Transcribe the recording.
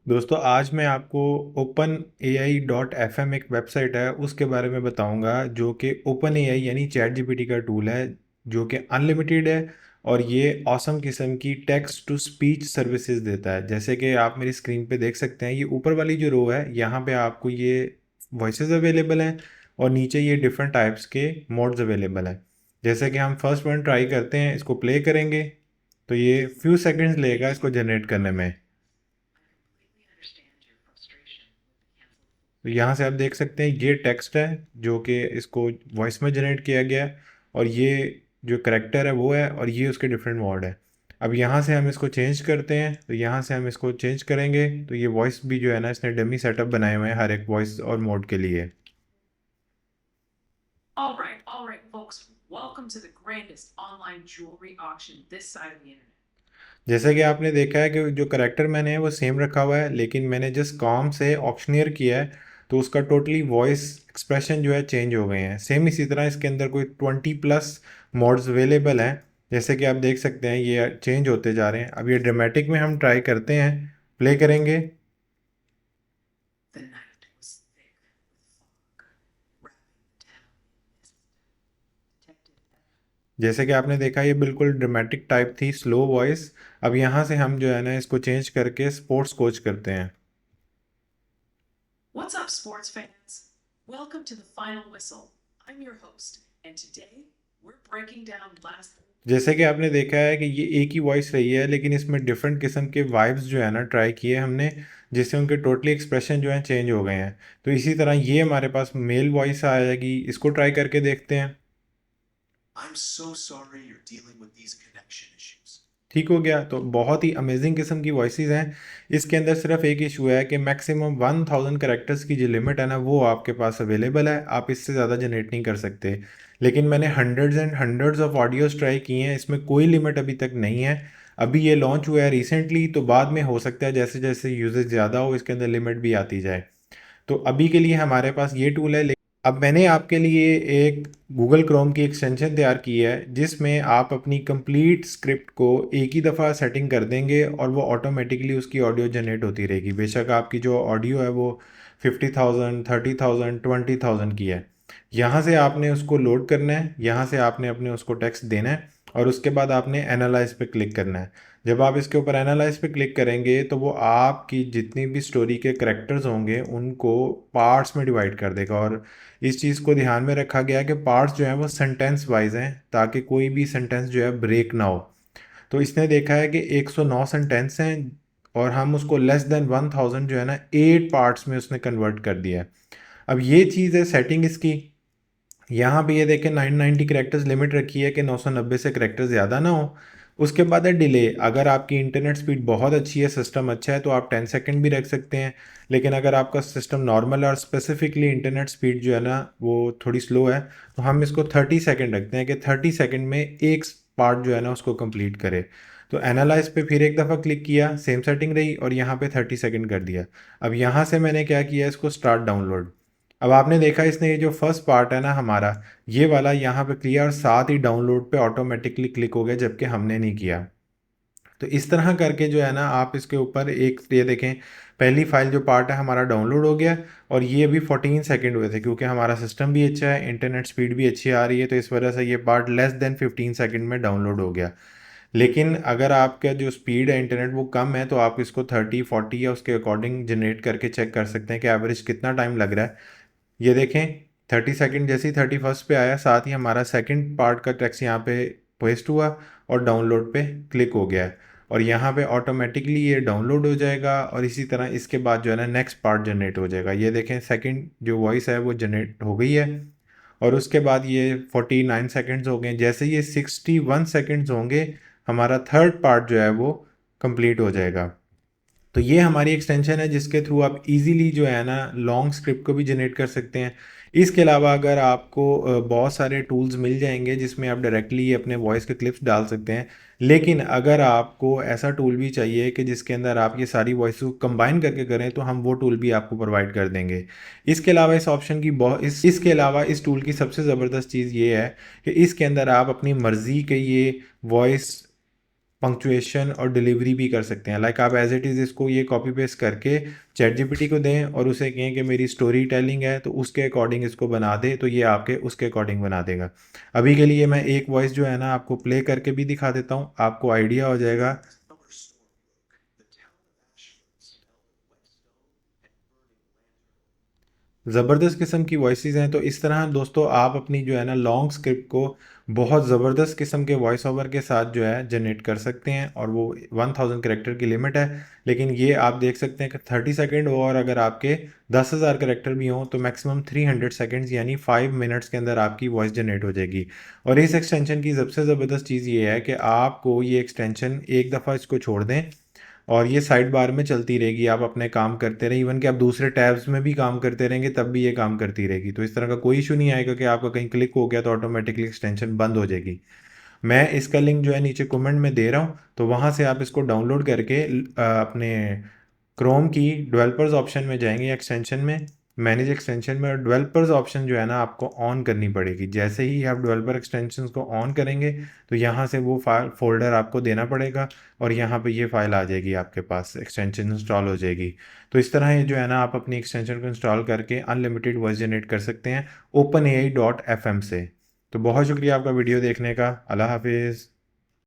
दोस्तों आज मैं आपको ओपन AI.fm एक वेबसाइट है उसके बारे में बताऊंगा जो कि ओपन AI यानी चैट जीपीटी का टूल है जो कि अनलिमिटेड है और ये ऑसम किस्म की टेक्स्ट टू स्पीच सर्विसेज देता है। जैसे कि आप मेरी स्क्रीन पे देख सकते हैं, ये ऊपर वाली जो रो है यहाँ पे आपको ये वॉइसेस अवेलेबल हैं और नीचे ये डिफरेंट टाइप्स के मोड्स अवेलेबल हैं। जैसे कि हम फर्स्ट वन ट्राई करते हैं, इसको प्ले करेंगे तो ये फ्यू सेकंड्स लेगा इसको जनरेट करने में। तो यहाँ से आप देख सकते हैं ये टेक्स्ट है जो कि इसको वॉइस में जनरेट किया गया है और ये जो करेक्टर है वो है और ये उसके डिफरेंट मोड है। अब यहाँ से हम इसको चेंज करते हैं, तो यहाँ से हम इसको चेंज करेंगे तो ये वॉइस भी जो है ना, इसने डमी सेटअप बनाए हुए हैं हर एक वॉइस और मोड के लिए। All right, folks. Welcome to the grandest online jewelry auction this side of the internet. जैसा कि आपने देखा है कि जो करेक्टर मैंने है वो सेम रखा हुआ है, लेकिन मैंने जिस कॉम से ऑक्शनियर किया है तो उसका टोटली वॉइस एक्सप्रेशन जो है चेंज हो गए हैं। सेम इसी तरह इसके अंदर कोई 20+ मोड्स अवेलेबल हैं। जैसे कि आप देख सकते हैं ये चेंज होते जा रहे हैं। अब ये ड्रामेटिक में हम ट्राई करते हैं, प्ले करेंगे। The night was thick with fog, wrapping the town in mist. Detective जैसे कि आपने देखा ये बिल्कुल ड्रामेटिक टाइप थी, स्लो वॉइस। अब यहाँ से हम जो है ना इसको चेंज करके स्पोर्ट्स कोच करते हैं। What's up, sports fans? Welcome to the final whistle. I'm your host, and today we're breaking down last. जैसे कि आपने देखा है कि ये एक ही वॉइस रही है, लेकिन इसमें डिफरेंट किस्म के वाइब्स जो है ना ट्राई किए हमने, जिससे उनके टोटली एक्सप्रेशन जो है चेंज हो गए हैं। तो इसी तरह ये हमारे पास मेल वॉइस आ जाएगी, इसको ट्राई करके देखते हैं। I'm so sorry you're dealing with these connection issues. ठीक हो गया। तो बहुत ही अमेजिंग किस्म की वॉइसेस हैं। इसके अंदर सिर्फ एक इशू है कि मैक्सिमम 1000 करेक्टर्स की जो लिमिट है ना वो आपके पास अवेलेबल है, आप इससे ज़्यादा जनरेट नहीं कर सकते। लेकिन मैंने hundreds and hundreds of audios try किए हैं, इसमें कोई लिमिट अभी तक नहीं है। अभी ये लॉन्च हुआ है रिसेंटली, तो बाद में हो सकता है जैसे जैसे यूजेज ज़्यादा हो इसके अंदर लिमिट भी आती जाए। तो अभी के लिए हमारे पास ये टूल है। अब मैंने आपके लिए एक गूगल क्रोम की एक्सटेंशन तैयार की है जिसमें आप अपनी कंप्लीट स्क्रिप्ट को एक ही दफ़ा सेटिंग कर देंगे और वो ऑटोमेटिकली उसकी ऑडियो जनरेट होती रहेगी। बेशक आपकी जो ऑडियो है वो 50,000, 30,000, 20,000 की है। यहाँ से आपने उसको लोड करना है, यहाँ से आपने अपने उसको टेक्स्ट देना है और उसके बाद आपने एनालाइज पे क्लिक करना है। जब आप इसके ऊपर एनालाइज पे क्लिक करेंगे तो वो आपकी जितनी भी स्टोरी के करैक्टर्स होंगे उनको पार्ट्स में डिवाइड कर देगा। और इस चीज़ को ध्यान में रखा गया है कि पार्ट्स जो हैं वो सेंटेंस वाइज हैं ताकि कोई भी सेंटेंस जो है ब्रेक ना हो। तो इसने देखा है कि 109 सेंटेंस हैं और हम उसको लेस देन 1000 जो है ना 8 पार्ट्स में उसने कन्वर्ट कर दिया है। अब ये चीज़ है सेटिंग इसकी। यहाँ पे ये देखें 990 करेक्टर्स लिमिट रखी है कि 990 से करेक्टर ज़्यादा ना हो। उसके बाद है डिले। अगर आपकी इंटरनेट स्पीड बहुत अच्छी है, सिस्टम अच्छा है, तो आप 10 सेकंड भी रख सकते हैं। लेकिन अगर आपका सिस्टम नॉर्मल है और स्पेसिफिकली इंटरनेट स्पीड जो है ना वो थोड़ी स्लो है, तो हम इसको 30 सेकंड रखते हैं कि 30 सेकंड में एक पार्ट जो है ना उसको कंप्लीट करे। तो एनालाइज पे फिर एक दफ़ा क्लिक किया, सेम सेटिंग रही और यहाँ पे 30 सेकंड कर दिया। अब यहाँ से मैंने क्या किया, इसको स्टार्ट डाउनलोड। अब आपने देखा इसने ये जो फर्स्ट पार्ट है ना हमारा, ये वाला यहाँ पे क्लियर और साथ ही डाउनलोड पे ऑटोमेटिकली क्लिक हो गया जबकि हमने नहीं किया। तो इस तरह करके जो है ना आप इसके ऊपर एक ये देखें, पहली फाइल जो पार्ट है हमारा डाउनलोड हो गया और ये अभी 14 सेकंड हुए थे क्योंकि हमारा सिस्टम भी अच्छा है, इंटरनेट स्पीड भी अच्छी आ रही है, तो इस वजह से ये पार्ट लेस देन 15 सेकंड में डाउनलोड हो गया। लेकिन अगर आपका जो स्पीड है इंटरनेट वो कम है तो आप इसको 30, 40 या उसके अकॉर्डिंग जनरेट करके चेक कर सकते हैं कि एवरेज कितना टाइम लग रहा है। ये देखें 30 सेकंड जैसे ही 31 पे आया, साथ ही हमारा सेकंड पार्ट का टेक्स्ट यहाँ पे पेस्ट हुआ और डाउनलोड पे क्लिक हो गया है और यहाँ पे ऑटोमेटिकली ये डाउनलोड हो जाएगा और इसी तरह इसके बाद जो है ना नेक्स्ट पार्ट जनरेट हो जाएगा। ये देखें सेकंड जो वॉइस है वो जनरेट हो गई है और उसके बाद ये 49 सेकंड्स हो गए। जैसे ये 61 सेकंड्स होंगे हमारा थर्ड पार्ट जो है वो कंप्लीट हो जाएगा। तो ये हमारी एक्सटेंशन है जिसके थ्रू आप इजीली जो है ना लॉन्ग स्क्रिप्ट को भी जनरेट कर सकते हैं। इसके अलावा अगर आपको बहुत सारे टूल्स मिल जाएंगे जिसमें आप डायरेक्टली अपने वॉइस के क्लिप्स डाल सकते हैं, लेकिन अगर आपको ऐसा टूल भी चाहिए कि जिसके अंदर आप ये सारी वॉइस को कंबाइन करके करें तो हम वो टूल भी आपको प्रोवाइड कर देंगे। इसके अलावा इस ऑप्शन की इसके अलावा इस टूल की सबसे ज़बरदस्त चीज़ ये है कि इसके अंदर आप अपनी मर्ज़ी के ये वॉइस पंक्चुएशन और डिलीवरी भी कर सकते हैं। लाइक आप एज इट इज़ इसको ये कॉपी पेस्ट करके चैट जीपीटी को दें और उसे कहें कि मेरी स्टोरी टेलिंग है तो उसके अकॉर्डिंग इसको बना दे, तो ये आपके उसके अकॉर्डिंग बना देगा। अभी के लिए मैं एक वॉइस जो है ना आपको प्ले करके भी दिखा देता हूँ, आपको आइडिया हो जाएगा। Summer storm broke. The town of Ashford smelled of wet snow and burning lantern. ज़बरदस्त किस्म की वॉइसेस हैं। तो इस तरह दोस्तों आप अपनी जो है ना लॉन्ग स्क्रिप्ट को बहुत ज़बरदस्त किस्म के वॉइस ओवर के साथ जो है जनरेट कर सकते हैं, और वो 1000 कैरेक्टर की लिमिट है। लेकिन ये आप देख सकते हैं कि 30 सेकंड हो, और अगर आपके 10,000 कैरेक्टर भी हों तो मैक्सिमम 300 सेकंड्स यानी 5 मिनट्स के अंदर आपकी वॉइस जनरेट हो जाएगी। और इस एक्सटेंशन की सबसे ज़बरदस्त चीज़ ये है कि आपको ये एक्सटेंशन एक दफ़ा इसको छोड़ दें और ये साइड बार में चलती रहेगी, आप अपने काम करते रहें, इवन कि आप दूसरे टैब्स में भी काम करते रहेंगे तब भी ये काम करती रहेगी। तो इस तरह का कोई इशू नहीं आएगा कि आपका कहीं क्लिक हो गया तो ऑटोमेटिकली एक्सटेंशन बंद हो जाएगी। मैं इसका लिंक जो है नीचे कमेंट में दे रहा हूँ, तो वहाँ से आप इसको डाउनलोड करके अपने क्रोम की डेवलपर्स ऑप्शन में जाएंगे, एक्सटेंशन में, मैनेज एक्सटेंशन में, और डेवलपर्स ऑप्शन जो है ना आपको ऑन करनी पड़ेगी। जैसे ही आप डेवलपर एक्सटेंशंस को ऑन करेंगे तो यहाँ से वो फाइल फोल्डर आपको देना पड़ेगा, और यहाँ पे ये फाइल आ जाएगी आपके पास, एक्सटेंशन इंस्टॉल हो जाएगी। तो इस तरह ये जो है ना आप अपनी एक्सटेंशन को इंस्टॉल करके अनलिमिटेड वॉइस जनरेट कर सकते हैं OpenAI.fm से। तो बहुत शुक्रिया आपका वीडियो देखने का। अल्लाह हाफिज़।